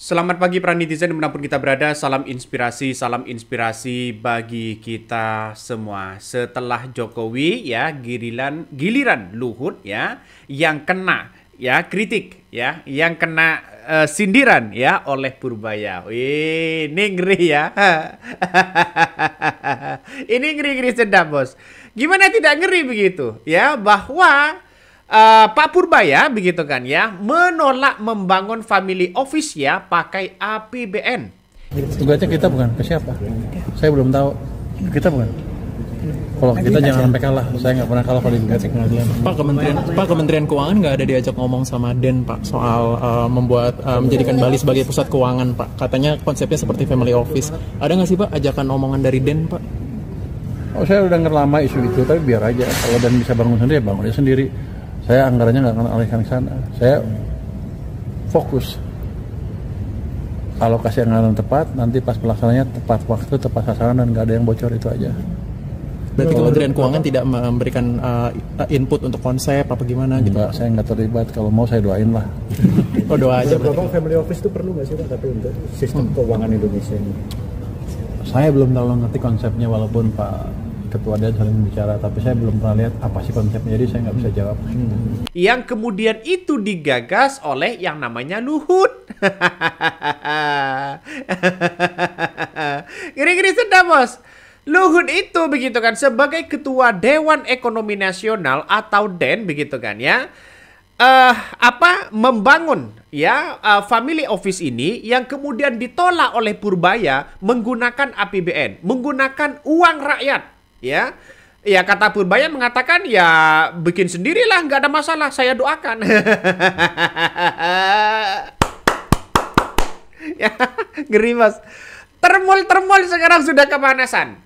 Selamat pagi para netizen dimanapun kita berada, salam inspirasi bagi kita semua. Setelah Jokowi ya, giliran Luhut ya, yang kena ya kritik ya, yang kena sindiran ya oleh Purbaya. Wih, ini ngeri ya. Ini ngeri-ngeri sedap bos. Gimana tidak ngeri begitu ya, bahwa Pak Purbaya begitu kan ya menolak membangun family office ya pakai APBN. Tugasnya kita bukan ke siapa? Saya belum tahu. Kita bukan. Kalau kita jangan sampai kalah. Saya nggak pernah kalah kalau di pengadilan. Pak Kementerian Keuangan nggak ada diajak ngomong sama Den Pak soal membuat menjadikan Bali sebagai pusat keuangan Pak. Katanya konsepnya seperti family office. Ada nggak sih Pak ajakan omongan dari Den Pak? Oh, saya udah denger lama isu itu, tapi biar aja. Kalau Dan bisa bangun sendiri, ya bangun dia sendiri. Saya anggarannya nggak akan alihkan ke sana. Saya fokus. Alokasi anggaran tepat, nanti pas pelaksananya tepat waktu, tepat sasaran, dan nggak ada yang bocor, itu aja. Berarti Kementerian Keuangan tidak memberikan input untuk konsep apa gimana gitu? Enggak, saya nggak terlibat. Kalau mau saya doain lah. Oh, doa aja. Bapak, family office itu perlu nggak sih Pak, tapi untuk sistem keuangan Indonesia ini? Saya belum terlalu ngerti konsepnya, walaupun Pak Ketua dia sering bicara, tapi saya belum pernah lihat apa sih konsepnya, jadi saya nggak bisa jawab. Yang kemudian itu digagas oleh yang namanya Luhut. Gini-gini sedap bos. Luhut itu begitu kan sebagai Ketua Dewan Ekonomi Nasional atau DEN begitu kan ya. Membangun ya family office ini yang kemudian ditolak oleh Purbaya menggunakan APBN, menggunakan uang rakyat ya. Ya kata Purbaya mengatakan ya bikin sendirilah, nggak ada masalah, saya doakan. Ya, ngeri mas. Termol sekarang sudah kepanasan.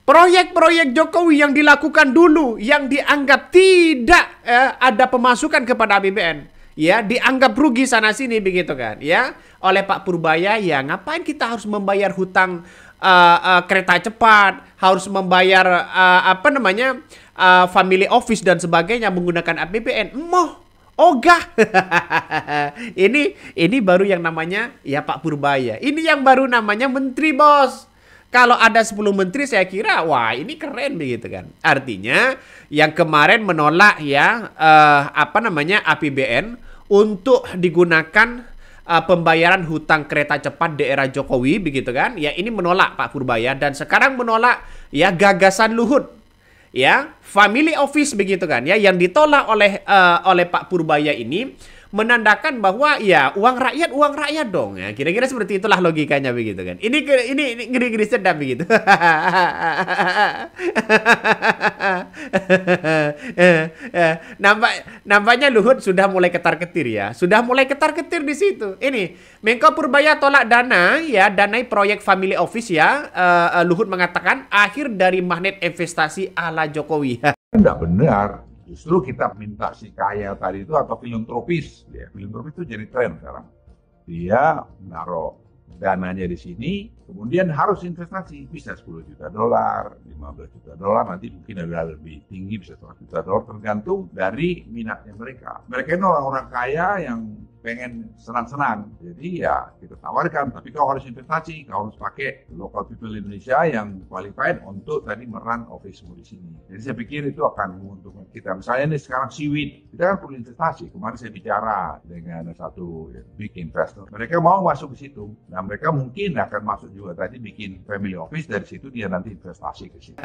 Proyek-proyek Jokowi yang dilakukan dulu yang dianggap tidak ada pemasukan kepada APBN ya, dianggap rugi sana sini begitu kan ya oleh Pak Purbaya. Ya ngapain kita harus membayar hutang kereta cepat, harus membayar family office dan sebagainya menggunakan APBN. Ogah. Ini baru yang namanya ya Pak Purbaya. Ini yang baru namanya menteri bos. Kalau ada 10 menteri saya kira wah ini keren begitu kan. Artinya yang kemarin menolak ya APBN untuk digunakan pembayaran hutang kereta cepat di era Jokowi begitu kan. Ya ini menolak Pak Purbaya, dan sekarang menolak ya gagasan Luhut. Ya, family office begitu kan ya yang ditolak oleh Pak Purbaya ini menandakan bahwa ya uang rakyat dong ya, kira-kira seperti itulah logikanya begitu kan. Ini ngeri-ngeri sedap begitu. Nampaknya Luhut sudah mulai ketar-ketir ya, sudah mulai ketar-ketir di situ. Ini Menko Purbaya tolak dana ya, danai proyek family office ya. Luhut mengatakan akhir dari magnet investasi ala Jokowi. Tidak benar. Justru kita minta si kaya tadi itu atau filantropis. Ya, filantropis itu jadi tren sekarang. Dia menaruh dananya di sini, kemudian harus investasi. Bisa 10 juta dolar, 15 juta dolar, nanti mungkin ada lebih tinggi, bisa 100 juta dolar, tergantung dari minatnya mereka. Mereka ini orang-orang kaya yang pengen senang-senang. Jadi ya kita tawarkan, tapi kau harus investasi, kau harus pakai local people Indonesia yang qualified untuk tadi merun office di sini. Jadi saya pikir itu akan menguntungkan kita. Misalnya nih sekarang seaweed, kita kan perlu investasi. Kemarin saya bicara dengan satu big investor. Mereka mau masuk ke situ. Nah mereka mungkin akan masuk juga tadi bikin family office, dari situ dia nanti investasi ke situ.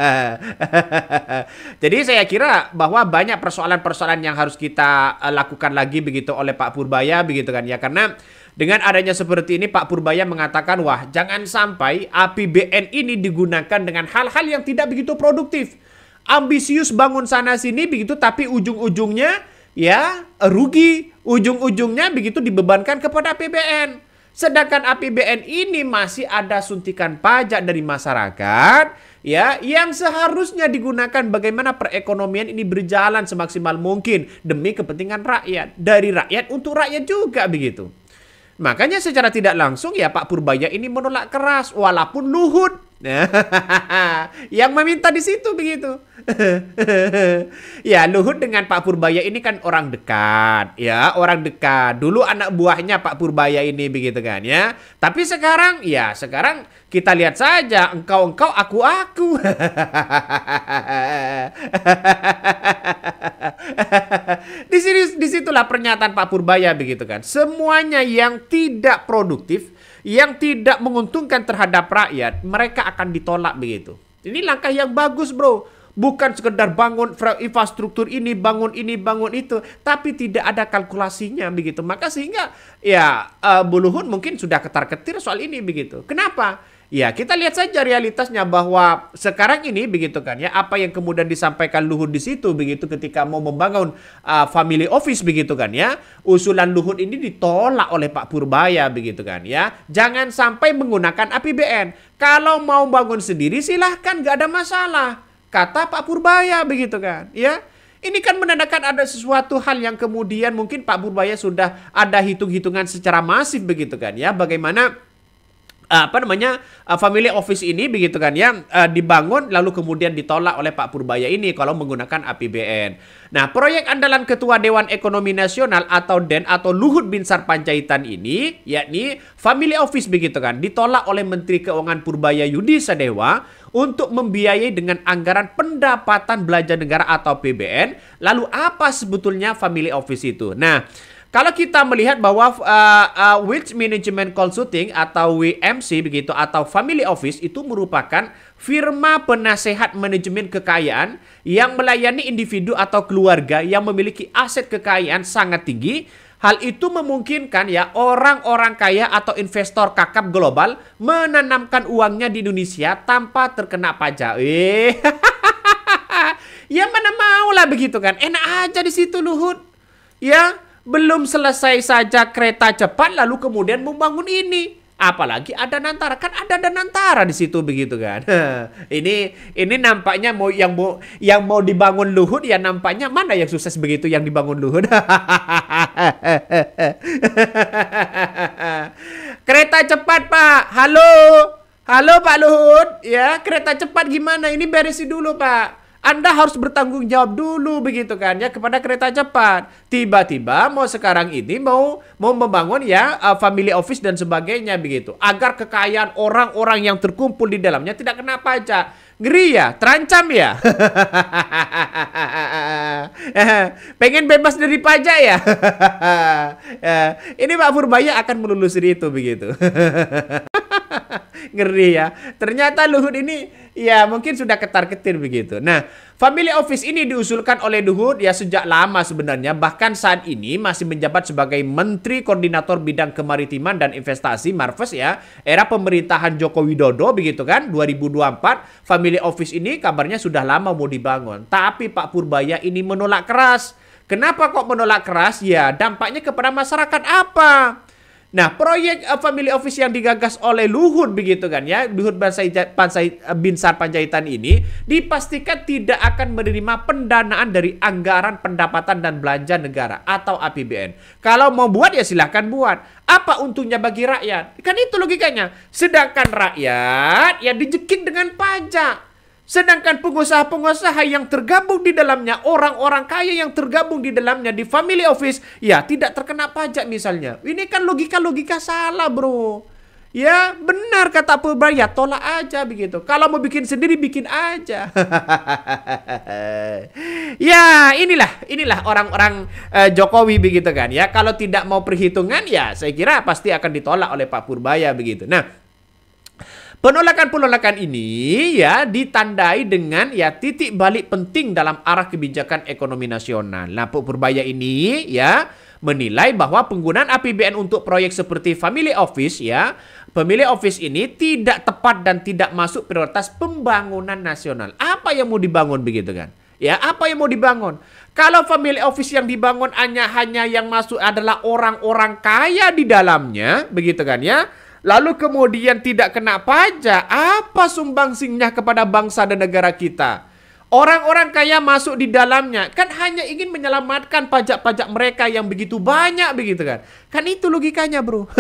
Jadi saya kira bahwa banyak persoalan-persoalan yang harus kita lakukan lagi begitu oleh Pak Purbaya begitu kan ya, karena dengan adanya seperti ini Pak Purbaya mengatakan wah jangan sampai APBN ini digunakan dengan hal-hal yang tidak begitu produktif, ambisius bangun sana sini begitu, tapi ujung-ujungnya ya rugi, ujung-ujungnya begitu dibebankan kepada APBN. Sedangkan APBN ini masih ada suntikan pajak dari masyarakat ya, yang seharusnya digunakan bagaimana perekonomian ini berjalan semaksimal mungkin demi kepentingan rakyat, dari rakyat untuk rakyat juga begitu. Makanya secara tidak langsung ya Pak Purbaya ini menolak keras walaupun Luhut yang meminta di situ begitu. Ya, Luhut dengan Pak Purbaya ini kan orang dekat, ya, orang dekat. Dulu anak buahnya Pak Purbaya ini begitu kan, ya. Tapi sekarang, ya, sekarang kita lihat saja, engkau, aku. Disitulah pernyataan Pak Purbaya begitu kan. Semuanya yang tidak produktif, yang tidak menguntungkan terhadap rakyat, mereka akan ditolak begitu. Ini langkah yang bagus, bro. Bukan sekedar bangun infrastruktur ini, bangun itu, tapi tidak ada kalkulasinya begitu. Maka sehingga ya Bu Luhut mungkin sudah ketar-ketir soal ini begitu. Kenapa? Ya, kita lihat saja realitasnya bahwa sekarang ini begitu kan ya, apa yang kemudian disampaikan Luhut di situ begitu ketika mau membangun family office begitu kan ya. Usulan Luhut ini ditolak oleh Pak Purbaya begitu kan ya. Jangan sampai menggunakan APBN. Kalau mau bangun sendiri silahkan, gak ada masalah, kata Pak Purbaya begitu kan ya. Ini kan menandakan ada sesuatu hal yang kemudian mungkin Pak Purbaya sudah ada hitung-hitungan secara masif begitu kan ya, bagaimana family office ini begitu kan ya dibangun lalu kemudian ditolak oleh Pak Purbaya ini kalau menggunakan APBN. Nah, proyek andalan Ketua Dewan Ekonomi Nasional atau DEN atau Luhut Binsar Panjaitan ini yakni family office begitu kan ditolak oleh Menteri Keuangan Purbaya Yudi Sadewa untuk membiayai dengan anggaran pendapatan belanja negara atau PBN. Lalu apa sebetulnya family office itu? Nah, kalau kita melihat bahwa Wealth Management Consulting atau WMC begitu atau Family Office itu merupakan firma penasehat manajemen kekayaan yang melayani individu atau keluarga yang memiliki aset kekayaan sangat tinggi. Hal itu memungkinkan ya orang-orang kaya atau investor kakap global menanamkan uangnya di Indonesia tanpa terkena pajak. Ya mana mau lah begitu kan. Enak aja di situ Luhut. Ya. Belum selesai saja kereta cepat lalu kemudian membangun ini. Apalagi ada Nantara, kan ada Nantara di situ begitu kan. Ini nampaknya yang mau dibangun Luhut ya nampaknya mana yang sukses begitu yang dibangun Luhut. Kereta cepat, Pak. Halo. Halo Pak Luhut. Ya, kereta cepat gimana? Ini berisi dulu, Pak. Anda harus bertanggung jawab dulu begitu kan ya kepada kereta cepat. Tiba-tiba mau sekarang ini mau membangun ya family office dan sebagainya begitu. Agar kekayaan orang-orang yang terkumpul di dalamnya tidak kena pajak. Ngeri ya? Terancam ya? Pengen bebas dari pajak ya? Ini Pak Purbaya akan menelusuri itu begitu. Ngeri ya. Ternyata Luhut ini ya mungkin sudah ketar-ketir begitu. Nah, family office ini diusulkan oleh Luhut ya sejak lama sebenarnya. Bahkan saat ini masih menjabat sebagai Menteri Koordinator Bidang Kemaritiman dan Investasi Marves ya. Era pemerintahan Joko Widodo begitu kan. 2024 family office ini kabarnya sudah lama mau dibangun. Tapi Pak Purbaya ini menolak keras. Kenapa kok menolak keras? Ya dampaknya kepada masyarakat apa? Nah, proyek family office yang digagas oleh Luhut begitu kan ya, Luhut Binsar Panjaitan ini dipastikan tidak akan menerima pendanaan dari anggaran pendapatan dan belanja negara atau APBN. Kalau mau buat ya silahkan buat. Apa untungnya bagi rakyat? Kan itu logikanya. Sedangkan rakyat ya dijekik dengan pajak. Sedangkan pengusaha-pengusaha yang tergabung di dalamnya, orang-orang kaya yang tergabung di dalamnya di family office, ya tidak terkena pajak misalnya. Ini kan logika-logika salah, bro. Ya, benar kata Purbaya, tolak aja begitu. Kalau mau bikin sendiri, bikin aja. Ya, inilah orang-orang Jokowi begitu kan. Ya, kalau tidak mau perhitungan, ya saya kira pasti akan ditolak oleh Pak Purbaya begitu. Nah, penolakan ini ya ditandai dengan ya titik balik penting dalam arah kebijakan ekonomi nasional. Nah, Pak Purbaya ini ya menilai bahwa penggunaan APBN untuk proyek seperti family office ya, family office ini tidak tepat dan tidak masuk prioritas pembangunan nasional. Apa yang mau dibangun begitu kan? Ya, apa yang mau dibangun? Kalau family office yang dibangun hanya yang masuk adalah orang-orang kaya di dalamnya, begitu kan ya? Lalu kemudian tidak kena pajak, apa sumbangsihnya kepada bangsa dan negara kita? Orang-orang kaya masuk di dalamnya, kan hanya ingin menyelamatkan pajak-pajak mereka yang begitu banyak begitu kan? Kan itu logikanya, bro.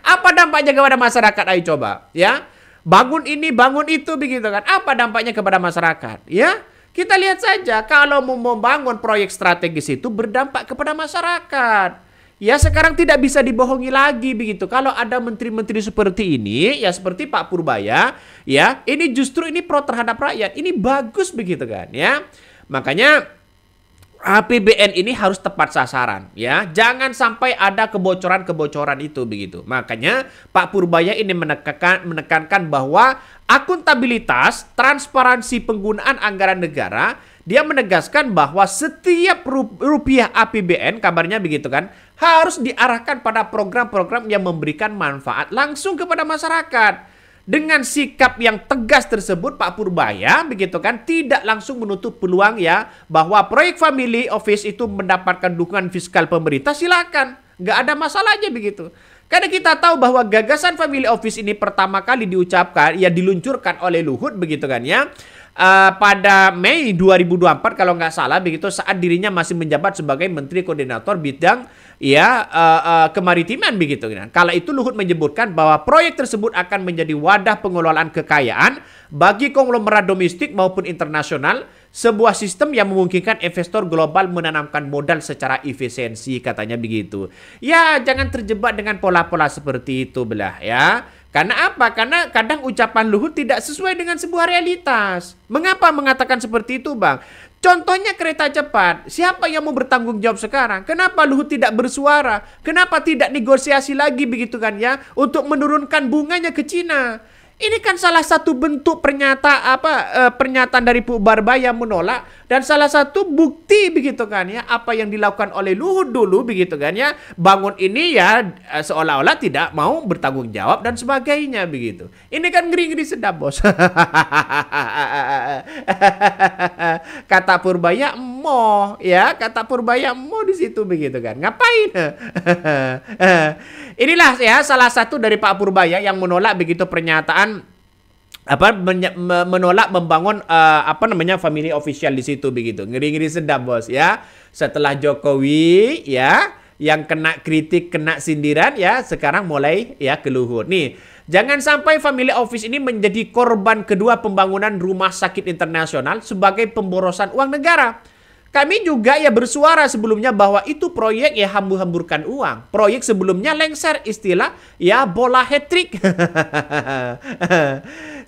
Apa dampaknya kepada masyarakat? Ayo coba, ya. bangun ini, bangun itu begitu kan. Apa dampaknya kepada masyarakat? Ya, kita lihat saja kalau mau membangun proyek strategis itu berdampak kepada masyarakat. Ya sekarang tidak bisa dibohongi lagi begitu. Kalau ada menteri-menteri seperti ini, ya seperti Pak Purbaya, ya ini justru ini pro terhadap rakyat. Ini bagus begitu kan ya. Makanya APBN ini harus tepat sasaran ya. Jangan sampai ada kebocoran-kebocoran itu begitu. Makanya Pak Purbaya ini menekankan bahwa akuntabilitas, transparansi penggunaan anggaran negara. Dia menegaskan bahwa setiap rupiah APBN, kabarnya begitu kan, harus diarahkan pada program-program yang memberikan manfaat langsung kepada masyarakat. Dengan sikap yang tegas tersebut, Pak Purbaya begitu kan tidak langsung menutup peluang ya bahwa proyek family office itu mendapatkan dukungan fiskal pemerintah, silakan, nggak ada masalahnya begitu. Karena kita tahu bahwa gagasan family office ini pertama kali diucapkan, ya diluncurkan oleh Luhut begitu kan ya. Pada Mei 2024 kalau nggak salah begitu, saat dirinya masih menjabat sebagai Menteri Koordinator Bidang ya kemaritiman begitu kan. Kala itu Luhut menyebutkan bahwa proyek tersebut akan menjadi wadah pengelolaan kekayaan bagi konglomerat domestik maupun internasional, sebuah sistem yang memungkinkan investor global menanamkan modal secara efisiensi, katanya begitu. Ya jangan terjebak dengan pola-pola seperti itu belah ya. Karena apa? Karena kadang ucapan Luhut tidak sesuai dengan sebuah realitas. Mengapa mengatakan seperti itu, Bang? Contohnya kereta cepat. Siapa yang mau bertanggung jawab sekarang? Kenapa Luhut tidak bersuara? Kenapa tidak negosiasi lagi begitu kan ya? Untuk menurunkan bunganya ke Cina. Ini kan salah satu bentuk pernyataan dari Pak Purbaya menolak, dan salah satu bukti begitu kan ya apa yang dilakukan oleh Luhut dulu begitu kan ya, bangun ini ya seolah-olah tidak mau bertanggung jawab dan sebagainya begitu. Ini kan ngeri-ngeri sedap, Bos. Kata Purbaya emoh ya, kata Purbaya emoh di situ begitu kan. Ngapain? Inilah ya salah satu dari Pak Purbaya yang menolak begitu pernyataan menolak membangun family official di situ begitu. Ngeri-ngeri sedap, Bos ya. Setelah Jokowi ya yang kena kritik, kena sindiran ya, sekarang mulai ya ke Luhut. Nih, jangan sampai family office ini menjadi korban kedua pembangunan rumah sakit internasional sebagai pemborosan uang negara. Kami juga ya bersuara sebelumnya bahwa itu proyek ya hambur-hamburkan uang. Proyek sebelumnya lengser, istilah ya bola hat-trick.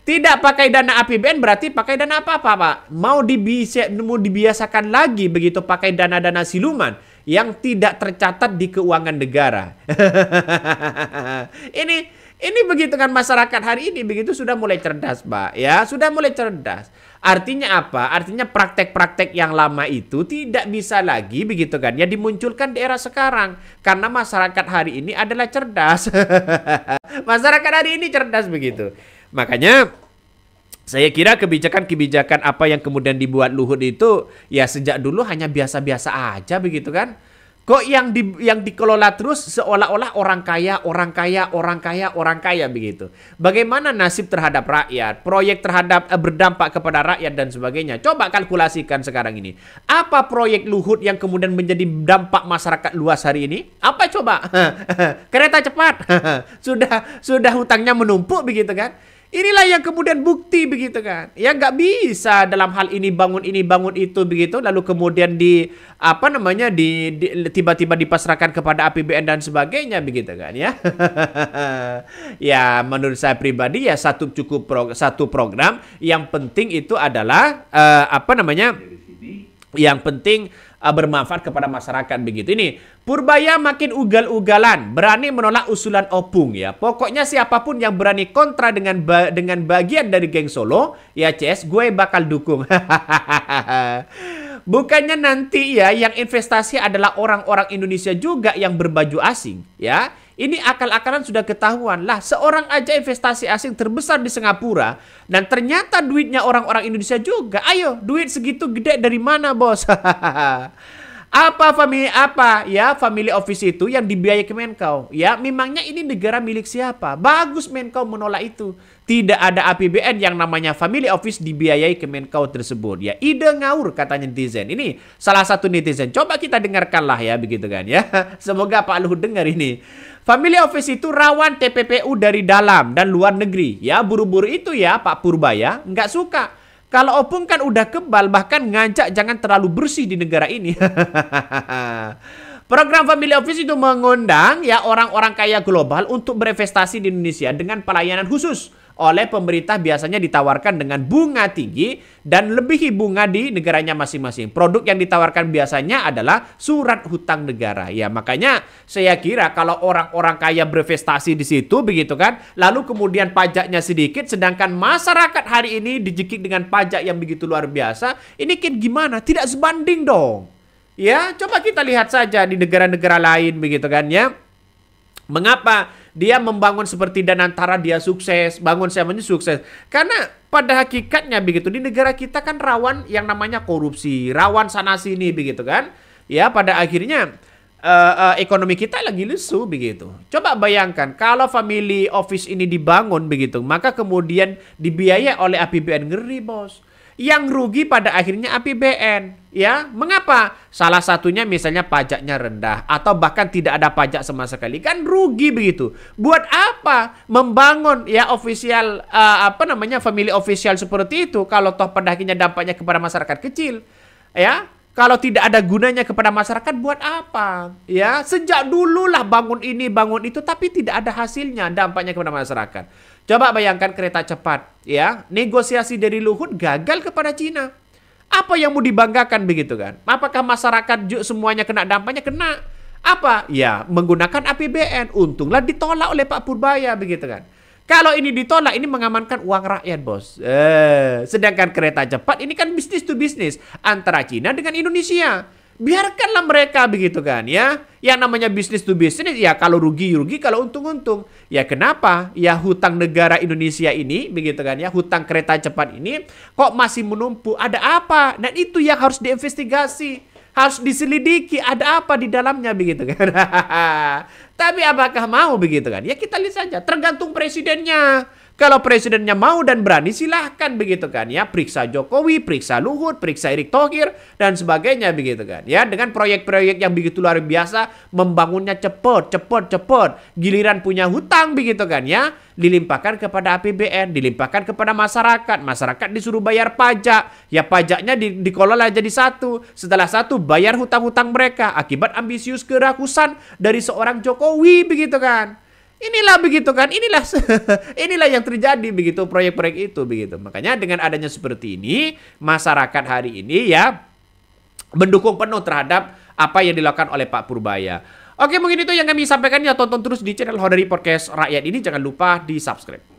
Tidak pakai dana APBN berarti pakai dana apa-apa, Pak? Mau dibiasakan lagi begitu pakai dana-dana siluman yang tidak tercatat di keuangan negara. Ini begitu kan masyarakat hari ini begitu sudah mulai cerdas, Pak. Ya, sudah mulai cerdas. Artinya apa? Artinya praktek-praktek yang lama itu tidak bisa lagi begitu kan ya dimunculkan di era sekarang. Karena masyarakat hari ini adalah cerdas. Masyarakat hari ini cerdas begitu. Makanya saya kira kebijakan-kebijakan apa yang kemudian dibuat Luhut itu ya sejak dulu hanya biasa-biasa aja begitu kan. Kok yang dikelola terus seolah-olah orang kaya begitu. Bagaimana nasib terhadap rakyat, proyek terhadap berdampak kepada rakyat dan sebagainya. Coba kalkulasikan sekarang ini. Apa proyek Luhut yang kemudian menjadi dampak masyarakat luas hari ini? Apa coba? Kereta cepat. Sudah hutangnya menumpuk begitu kan. Inilah yang kemudian bukti begitu kan. Ya nggak bisa dalam hal ini bangun itu begitu lalu kemudian tiba-tiba dipasrahkan kepada APBN dan sebagainya begitu kan ya. Ya menurut saya pribadi ya satu program yang penting itu adalah yang penting bermanfaat kepada masyarakat begitu. Ini Purbaya makin ugal-ugalan, berani menolak usulan Opung ya. Pokoknya siapapun yang berani kontra dengan bagian dari geng Solo, ya CS, gue bakal dukung. Bukannya nanti ya yang investasi adalah orang-orang Indonesia juga yang berbaju asing ya. Ini akal-akalan sudah ketahuan lah. Seorang aja investasi asing terbesar di Singapura dan ternyata duitnya orang-orang Indonesia juga. Ayo, duit segitu gede dari mana, Bos? Family office itu yang dibiayai Kemenkau. Ya, memangnya ini negara milik siapa? Bagus Menkau menolak itu. tidak ada APBN yang namanya family office dibiayai Kemenkeu tersebut. Ya, ide ngawur katanya netizen. Ini salah satu netizen. Coba kita dengarkanlah ya begitu kan ya. Semoga Pak Luhut dengar ini. Family office itu rawan TPPU dari dalam dan luar negeri. Ya, buru-buru itu ya Pak Purbaya nggak suka. Kalau opung kan udah kebal, bahkan ngajak jangan terlalu bersih di negara ini. Program Family Office itu mengundang ya orang-orang kaya global untuk berinvestasi di Indonesia dengan pelayanan khusus. Oleh pemerintah biasanya ditawarkan dengan bunga tinggi dan lebihi bunga di negaranya masing-masing. Produk yang ditawarkan biasanya adalah surat hutang negara. Ya, makanya saya kira kalau orang-orang kaya berinvestasi di situ begitu kan, lalu kemudian pajaknya sedikit, sedangkan masyarakat hari ini dijekik dengan pajak yang begitu luar biasa, ini kan gimana? Tidak sebanding dong. Ya, coba kita lihat saja di negara-negara lain begitu kan ya. Mengapa dia membangun seperti Danantara dia sukses, bangun semuanya sukses? Karena pada hakikatnya begitu di negara kita kan rawan yang namanya korupsi, rawan sana sini begitu kan? Ya, pada akhirnya ekonomi kita lagi lesu begitu. Coba bayangkan kalau family office ini dibangun begitu, maka kemudian dibiayai oleh APBN, ngeri bos. Yang rugi pada akhirnya APBN, ya. Mengapa? Salah satunya misalnya pajaknya rendah atau bahkan tidak ada pajak sama sekali, kan rugi begitu. Buat apa membangun ya official family official seperti itu kalau toh pada akhirnya dampaknya kepada masyarakat kecil, ya. Kalau tidak ada gunanya kepada masyarakat, buat apa? Ya, sejak dululah bangun ini, bangun itu, tapi tidak ada hasilnya, dampaknya kepada masyarakat. Coba bayangkan kereta cepat, ya, negosiasi dari Luhut gagal kepada Cina. Apa yang mau dibanggakan begitu kan? Apakah masyarakat semuanya kena dampaknya? Kena. Apa? Ya, menggunakan APBN. Untunglah ditolak oleh Pak Purbaya begitu kan. Kalau ini ditolak, ini mengamankan uang rakyat, bos. Sedangkan kereta cepat ini kan bisnis to bisnis antara Cina dengan Indonesia. Biarkanlah mereka begitu kan ya. Yang namanya bisnis to bisnis ya, kalau rugi rugi, kalau untung untung. Ya kenapa? Ya hutang negara Indonesia ini begitu kan ya, hutang kereta cepat ini kok masih menumpuk? Ada apa? Dan itu yang harus diinvestigasi. Harus diselidiki ada apa di dalamnya begitu kan. Tapi apakah mau begitu kan? Ya kita lihat saja, tergantung presidennya. Kalau presidennya mau dan berani silahkan begitu kan ya. Periksa Jokowi, periksa Luhut, periksa Erick Thohir dan sebagainya begitu kan. Ya dengan proyek-proyek yang begitu luar biasa, membangunnya cepat. Giliran punya hutang begitu kan ya, dilimpahkan kepada APBN, dilimpahkan kepada masyarakat. Masyarakat disuruh bayar pajak. Ya pajaknya dikelola jadi satu. Setelah satu bayar hutang-hutang mereka akibat ambisius kerakusan dari seorang Jokowi begitu kan. Inilah begitu kan, inilah yang terjadi begitu proyek-proyek itu begitu. Makanya dengan adanya seperti ini, masyarakat hari ini ya mendukung penuh terhadap apa yang dilakukan oleh Pak Purbaya. Oke, mungkin itu yang kami sampaikan ya. Tonton terus di channel Hodari Podcast Rakyat ini, jangan lupa di subscribe.